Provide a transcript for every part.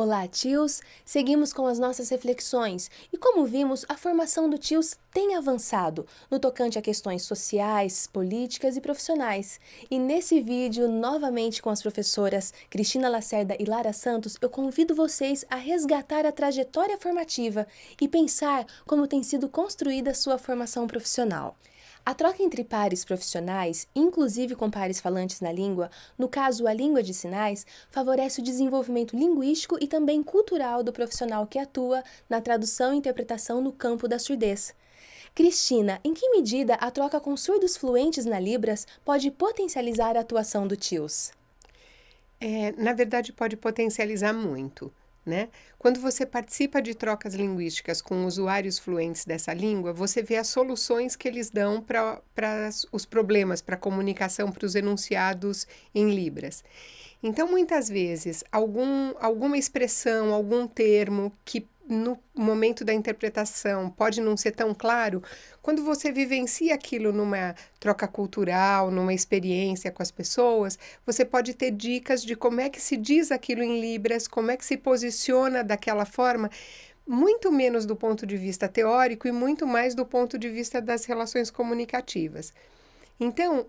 Olá, tios! Seguimos com as nossas reflexões e, como vimos, a formação do tios tem avançado no tocante a questões sociais, políticas e profissionais. E nesse vídeo, novamente com as professoras Cristina Lacerda e Lara Santos, eu convido vocês a resgatar a trajetória formativa e pensar como tem sido construída sua formação profissional. A troca entre pares profissionais, inclusive com pares falantes na língua, no caso a língua de sinais, favorece o desenvolvimento linguístico e também cultural do profissional que atua na tradução e interpretação no campo da surdez. Cristina, em que medida a troca com surdos fluentes na Libras pode potencializar a atuação do TIOS? Na verdade, pode potencializar muito, né? Quando você participa de trocas linguísticas com usuários fluentes dessa língua, você vê as soluções que eles dão para os problemas, para a comunicação, para os enunciados em Libras. Então, muitas vezes, alguma expressão, algum termo que no momento da interpretação pode não ser tão claro, quando você vivencia aquilo numa troca cultural, numa experiência com as pessoas, você pode ter dicas de como é que se diz aquilo em Libras, como é que se posiciona daquela forma, muito menos do ponto de vista teórico e muito mais do ponto de vista das relações comunicativas. Então,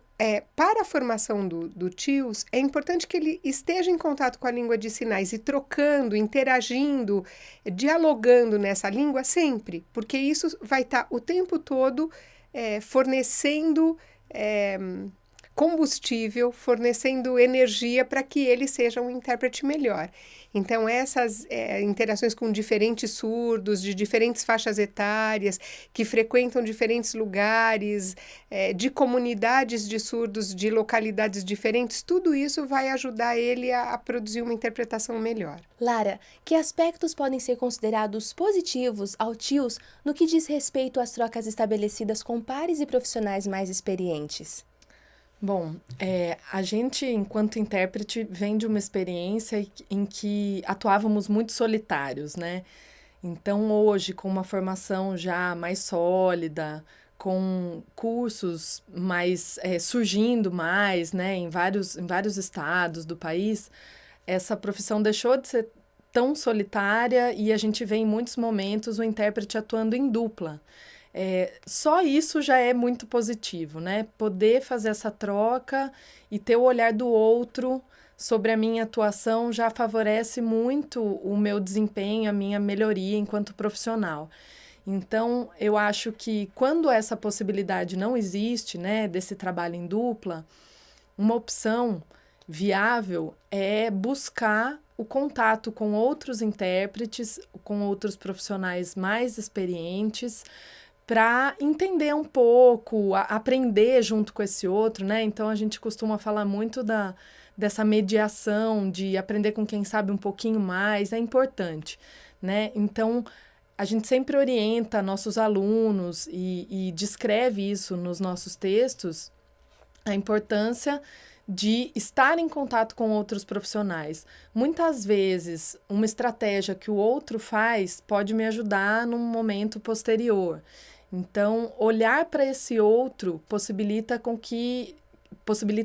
para a formação do TIOS, é importante que ele esteja em contato com a língua de sinais e trocando, interagindo, dialogando nessa língua sempre, porque isso vai estar o tempo todo fornecendo combustível, fornecendo energia para que ele seja um intérprete melhor. Então, essas interações com diferentes surdos, de diferentes faixas etárias, que frequentam diferentes lugares, de comunidades de surdos, de localidades diferentes, tudo isso vai ajudar ele a produzir uma interpretação melhor. Lara, que aspectos podem ser considerados positivos ao TIOS no que diz respeito às trocas estabelecidas com pares e profissionais mais experientes? Bom, a gente, enquanto intérprete, vem de uma experiência em que atuávamos muito solitários, né? Então, hoje, com uma formação já mais sólida, com cursos mais surgindo mais, né, em vários estados do país, essa profissão deixou de ser tão solitária e a gente vê em muitos momentos o intérprete atuando em dupla. Só isso já é muito positivo, né? Poder fazer essa troca e ter o olhar do outro sobre a minha atuação já favorece muito o meu desempenho, a minha melhoria enquanto profissional. Então, eu acho que quando essa possibilidade não existe, né, desse trabalho em dupla, uma opção viável é buscar o contato com outros intérpretes, com outros profissionais mais experientes, para entender um pouco, aprender junto com esse outro, né? Então, a gente costuma falar muito dessa mediação, de aprender com quem sabe um pouquinho mais, é importante, né? Então, a gente sempre orienta nossos alunos e descreve isso nos nossos textos, a importância de estar em contato com outros profissionais. Muitas vezes, uma estratégia que o outro faz pode me ajudar num momento posterior. Então, olhar para esse outro possibilita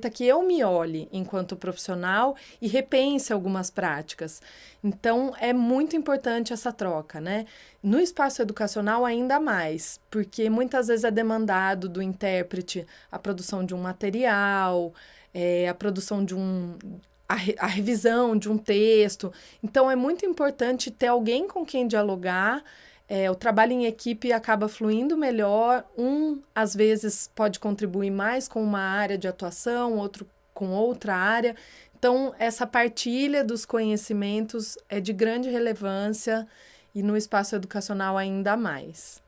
que eu me olhe enquanto profissional e repense algumas práticas. Então, é muito importante essa troca, né? No espaço educacional, ainda mais, porque muitas vezes é demandado do intérprete a produção de um material, a produção de a revisão de um texto. Então, é muito importante ter alguém com quem dialogar. O trabalho em equipe acaba fluindo melhor, às vezes pode contribuir mais com uma área de atuação, outro com outra área. Então, essa partilha dos conhecimentos é de grande relevância e no espaço educacional ainda mais.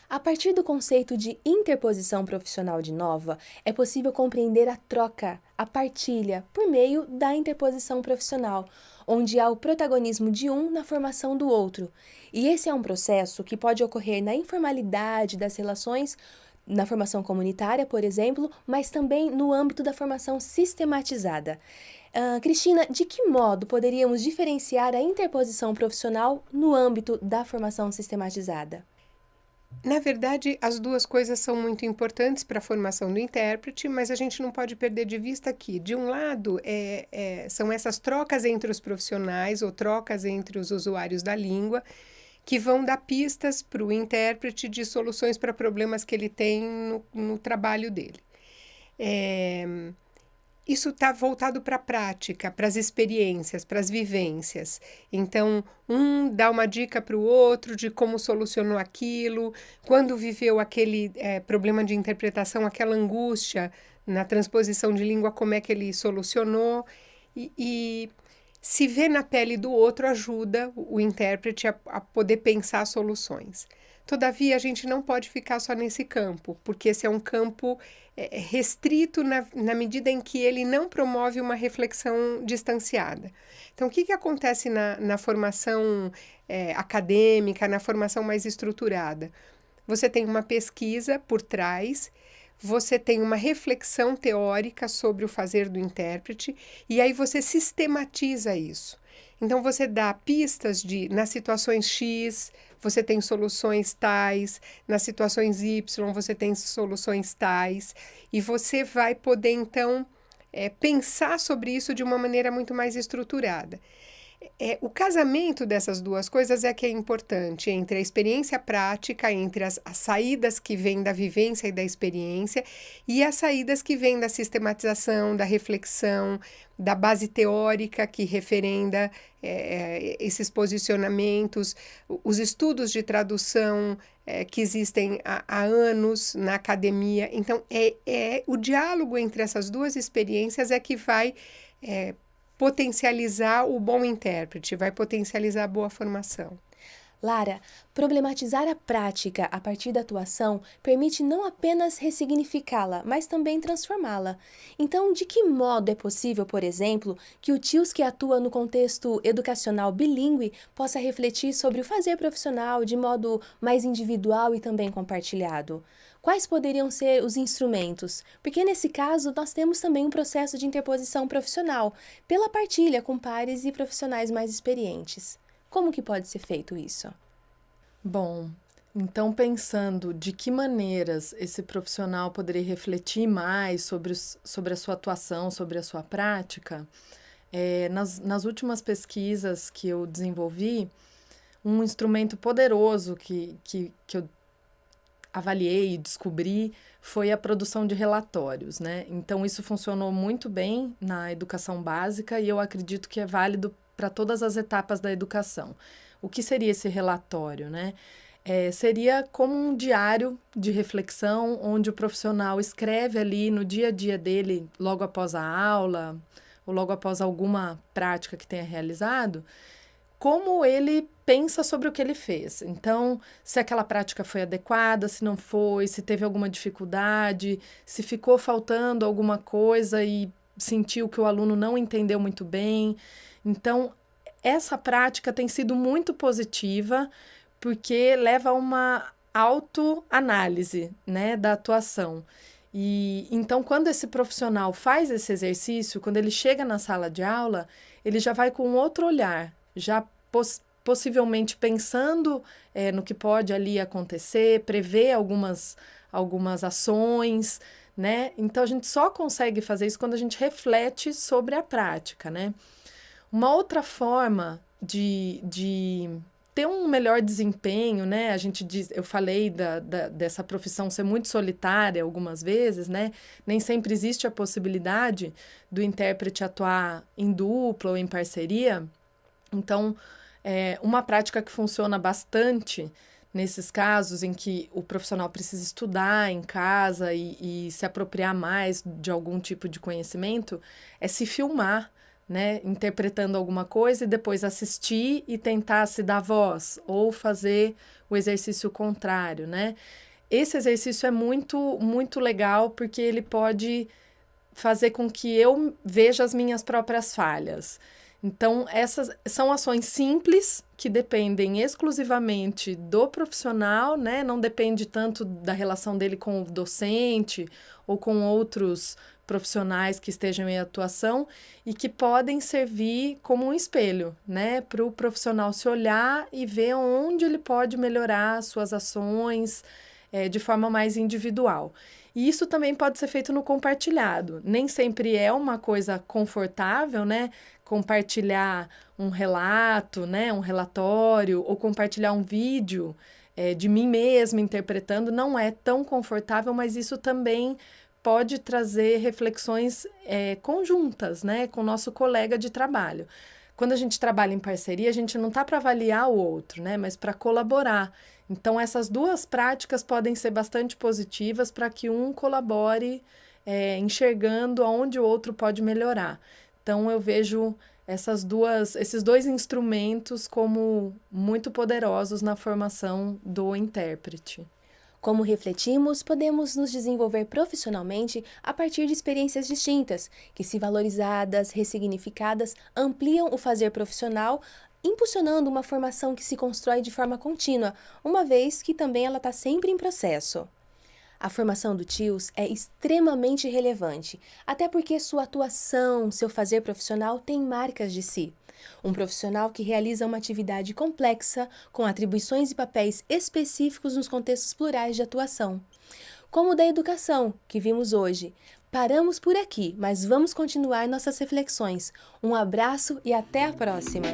A partir do conceito de interposição profissional de Nova, é possível compreender a troca, a partilha, por meio da interposição profissional, onde há o protagonismo de um na formação do outro. E esse é um processo que pode ocorrer na informalidade das relações, na formação comunitária, por exemplo, mas também no âmbito da formação sistematizada. Cristina, de que modo poderíamos diferenciar a interposição profissional no âmbito da formação sistematizada? Na verdade, as duas coisas são muito importantes para a formação do intérprete, mas a gente não pode perder de vista que, de um lado, são essas trocas entre os profissionais ou trocas entre os usuários da língua que vão dar pistas para o intérprete de soluções para problemas que ele tem no trabalho dele. Isso está voltado para a prática, para as experiências, para as vivências. Então, um dá uma dica para o outro de como solucionou aquilo, quando viveu aquele problema de interpretação, aquela angústia na transposição de língua, como é que ele solucionou. E se ver na pele do outro ajuda o intérprete a poder pensar soluções. Todavia, a gente não pode ficar só nesse campo, porque esse é um campo restrito na medida em que ele não promove uma reflexão distanciada. Então, o que acontece na formação acadêmica, na formação mais estruturada? Você tem uma pesquisa por trás, você tem uma reflexão teórica sobre o fazer do intérprete, e aí você sistematiza isso. Então, você dá pistas nas situações X, você tem soluções tais, nas situações Y, você tem soluções tais, e você vai poder, então, pensar sobre isso de uma maneira muito mais estruturada. O casamento dessas duas coisas é que é importante, entre a experiência prática, entre as saídas que vêm da vivência e da experiência, e as saídas que vêm da sistematização, da reflexão, da base teórica que referenda esses posicionamentos, os estudos de tradução que existem há anos na academia. Então, o diálogo entre essas duas experiências é que vai potencializar o bom intérprete, vai potencializar a boa formação. Lara, problematizar a prática a partir da atuação permite não apenas ressignificá-la, mas também transformá-la. Então, de que modo é possível, por exemplo, que o TILS que atua no contexto educacional bilíngue possa refletir sobre o fazer profissional de modo mais individual e também compartilhado? Quais poderiam ser os instrumentos? Porque nesse caso nós temos também um processo de interposição profissional, pela partilha com pares e profissionais mais experientes. Como que pode ser feito isso? Bom, então pensando de que maneiras esse profissional poderia refletir mais sobre a sua atuação, sobre a sua prática, nas últimas pesquisas que eu desenvolvi, um instrumento poderoso que eu avaliei e descobri foi a produção de relatórios, né? Então, isso funcionou muito bem na educação básica e eu acredito que é válido para todas as etapas da educação. O que seria esse relatório, né? Seria como um diário de reflexão, onde o profissional escreve ali no dia a dia dele, logo após a aula, ou logo após alguma prática que tenha realizado, como ele pensa sobre o que ele fez. Então, se aquela prática foi adequada, se não foi, se teve alguma dificuldade, se ficou faltando alguma coisa e sentiu que o aluno não entendeu muito bem. Então, essa prática tem sido muito positiva, porque leva a uma autoanálise, né, da atuação. E então, quando esse profissional faz esse exercício, quando ele chega na sala de aula, ele já vai com outro olhar, já possivelmente pensando no que pode ali acontecer, prever algumas ações, né? Então, a gente só consegue fazer isso quando a gente reflete sobre a prática, né? Uma outra forma de ter um melhor desempenho, né? Eu falei dessa profissão ser muito solitária algumas vezes, né? Nem sempre existe a possibilidade do intérprete atuar em dupla ou em parceria. Então, uma prática que funciona bastante nesses casos em que o profissional precisa estudar em casa e se apropriar mais de algum tipo de conhecimento é se filmar, né, interpretando alguma coisa e depois assistir e tentar se dar voz ou fazer o exercício contrário, né? Esse exercício é muito, muito legal porque ele pode fazer com que eu veja as minhas próprias falhas. Então, essas são ações simples que dependem exclusivamente do profissional, né? Não depende tanto da relação dele com o docente ou com outros profissionais que estejam em atuação e que podem servir como um espelho, né, para o profissional se olhar e ver onde ele pode melhorar suas ações de forma mais individual. E isso também pode ser feito no compartilhado. Nem sempre é uma coisa confortável, né? Compartilhar um relato, né? Um relatório, ou compartilhar um vídeo de mim mesma interpretando, não é tão confortável, mas isso também pode trazer reflexões conjuntas, né? Com o nosso colega de trabalho. Quando a gente trabalha em parceria, a gente não está para avaliar o outro, né? Mas para colaborar. Então, essas duas práticas podem ser bastante positivas para que um colabore enxergando aonde o outro pode melhorar. Então, eu vejo esses dois instrumentos como muito poderosos na formação do intérprete. Como refletimos, podemos nos desenvolver profissionalmente a partir de experiências distintas, que, se valorizadas, ressignificadas, ampliam o fazer profissional, impulsionando uma formação que se constrói de forma contínua, uma vez que também ela está sempre em processo. A formação do TIOS é extremamente relevante, até porque sua atuação, seu fazer profissional tem marcas de si. Um profissional que realiza uma atividade complexa, com atribuições e papéis específicos nos contextos plurais de atuação. Como o da educação, que vimos hoje. Paramos por aqui, mas vamos continuar nossas reflexões. Um abraço e até a próxima!